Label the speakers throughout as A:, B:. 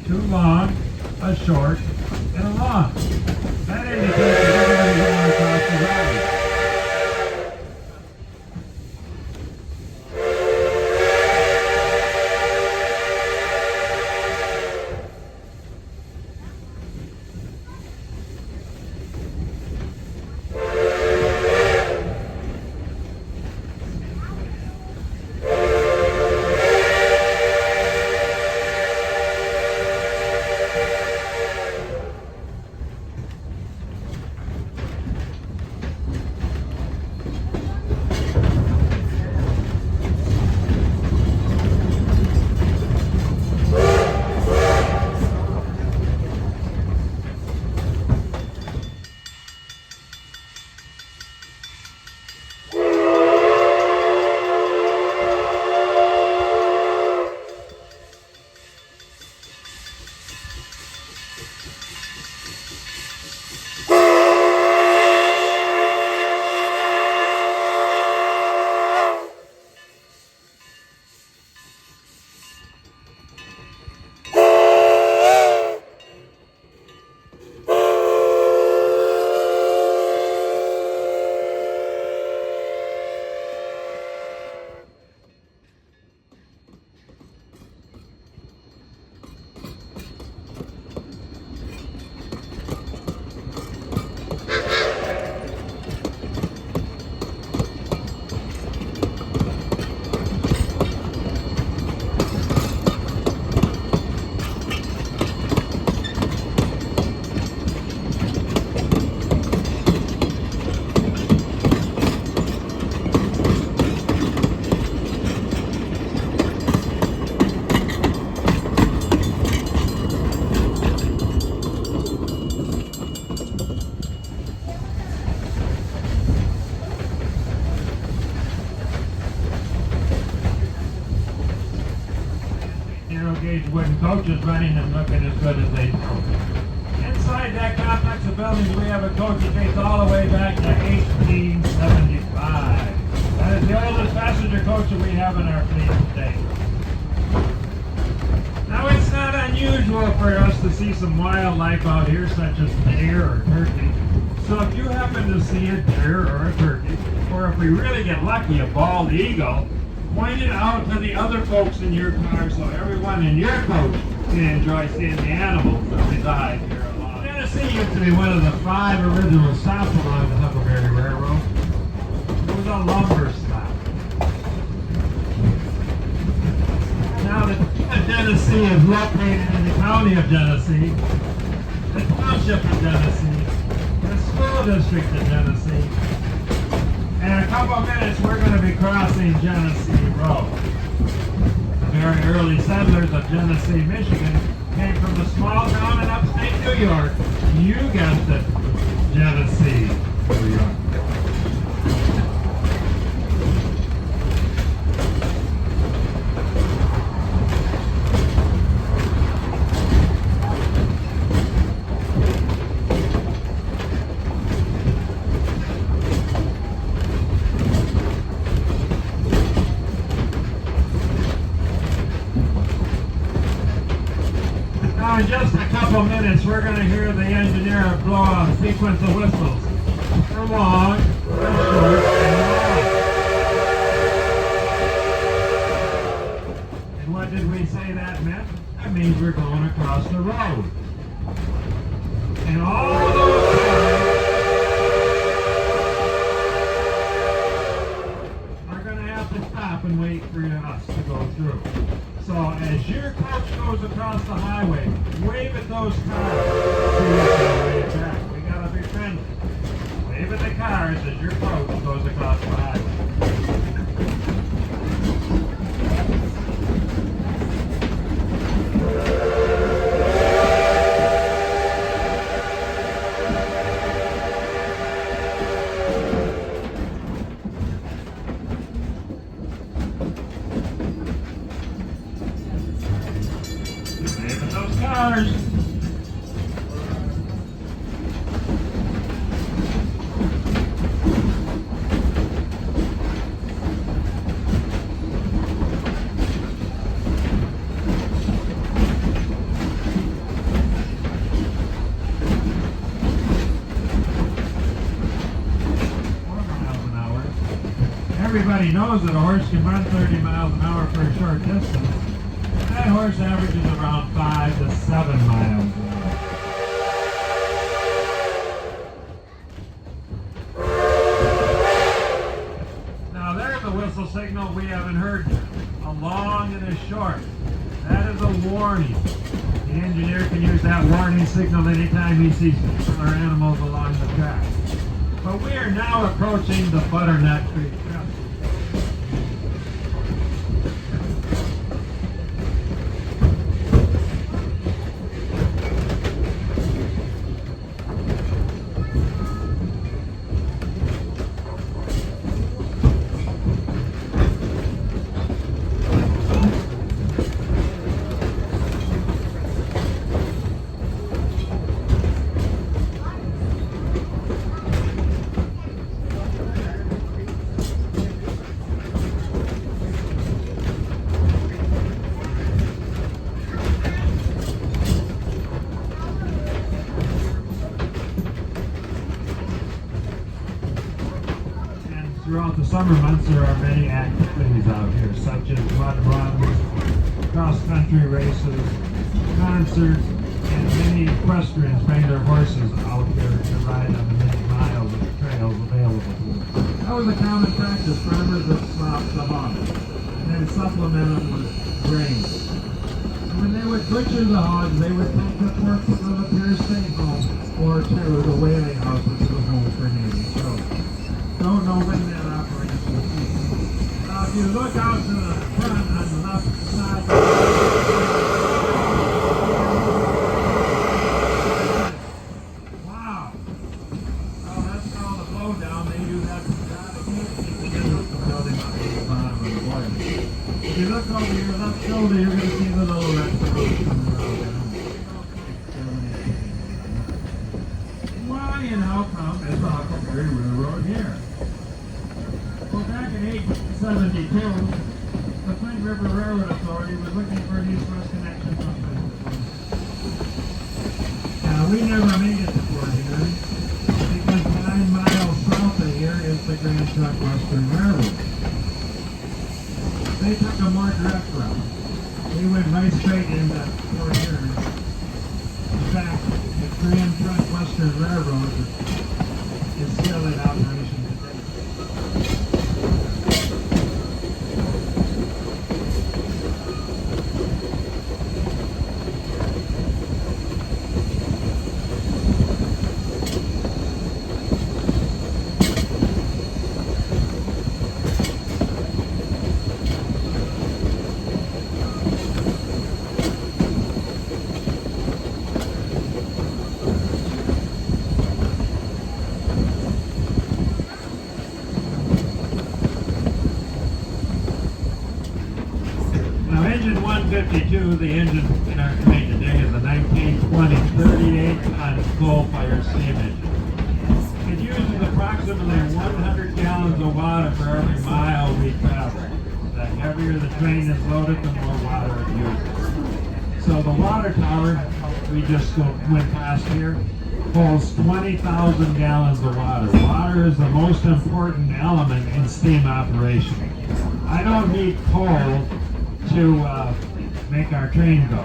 A: two long, a short, and a long. That indicates that everybody's going across the road. Gauge wooden coaches running and looking as good as they do. Inside that complex of buildings, we have a coach that dates all the way back to 1875. That is the oldest passenger coach that we have in our fleet today. Now, it's not unusual for us to see some wildlife out here, such as deer or turkey. So if you happen to see a deer or a turkey, or if we really get lucky, a bald eagle, point it out to the other folks in your car so everyone in your coach can enjoy seeing the animals that reside here along. Genesee used to be one of the 5 original stops along the Huckleberry Railroad. It was a lumber stop. Now that Genesee is located in the county of Genesee, the township of Genesee, the school district of Genesee. In a couple of minutes, we're going to be crossing Genesee Road. The very early settlers of Genesee, Michigan, came from a small town in upstate New York. You guessed it, Genesee, New York. In just a couple minutes, we're going to hear the engineer blow a sequence of whistles. For long, for short, and long. And what did we say that meant? That means we're going across the road. And all those cars are going to have to stop and wait for us to go through. So as your coach goes across the highway, wave at those cars. Wave back. We gotta be friendly. Wave at the cars as your coach goes across the highway. Cars. everybody knows that a horse can run 30 miles an hour for a short distance. That horse averages around 5 to 7 miles an hour. Now there's a whistle signal we haven't heard yet. A long and a short. That is a warning. The engineer can use that warning signal anytime he sees other animals along the track. But we are now approaching the Butternut Creek Trail. Throughout the summer months, there are many activities out here, such as mud runs, cross-country races, concerts, and many equestrians bring their horses out here to ride on the many miles of trails available to them. That was a common practice. Farmers would slop the hogs and then supplement them with grain. And when they would butcher the hogs, they would take the corpse of the Pere State home or to the whaling house, which was home for Navy. So, don't know when that operation will be. Now, if you look out to the front on the left side, wow! Oh, that's called a blow down. They use that to until they might be the bottom of the boiler. If you look over your left shoulder, you're going to see the little red coming around there. Why and how come is the Huckleberry Railroad here? Well, back in 1872, the Flint River Railroad Authority was looking for an east-west connection from Flint. Now, we never made it to Fort Henry because 9 miles south of here is the Grand Trunk Western Railroad. They took a more direct route. We went right straight into Fort Henry. In fact, the Grand Trunk Western Railroad is still in operation today. Now, engine 152, the engine in our train today, is a 1920 38-ton coal-fired steam engine. It uses approximately 100 gallons of water for every mile we travel. The heavier the train is loaded, the more water it uses. So the water tower we just went past here holds 20,000 gallons of water. Water is the most important element in steam operation. I don't need coal to make our train go.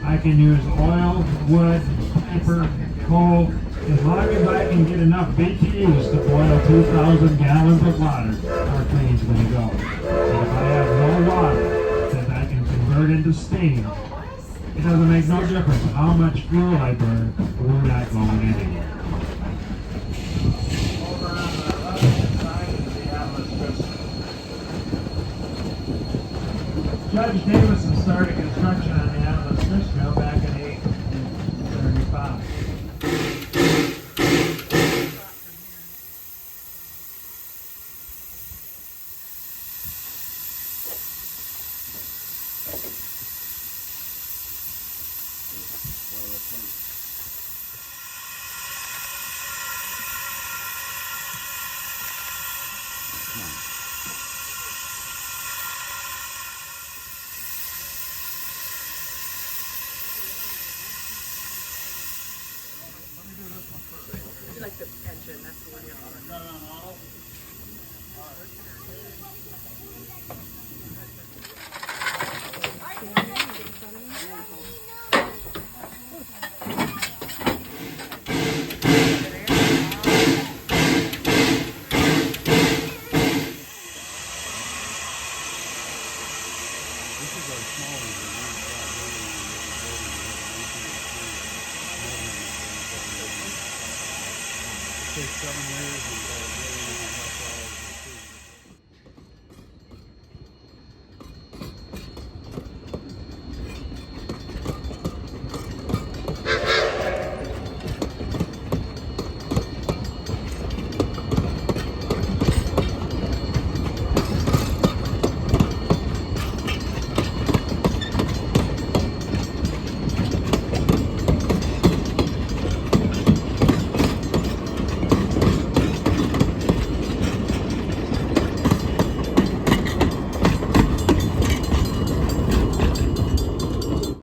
A: I can use oil, wood, paper, coal. As long as I can get enough BTUs to boil 2,000 gallons of water, our train's going to go. And if I have no water that I can convert into steam, it doesn't make no difference how much fuel I burn, we're not going anywhere. Over on the left side is the Atlas Crystal. Judge Davison started construction on the Atlas Crystal back in 1835.
B: You like the engine, that's the one you're on. This is our small one. It takes 7 years.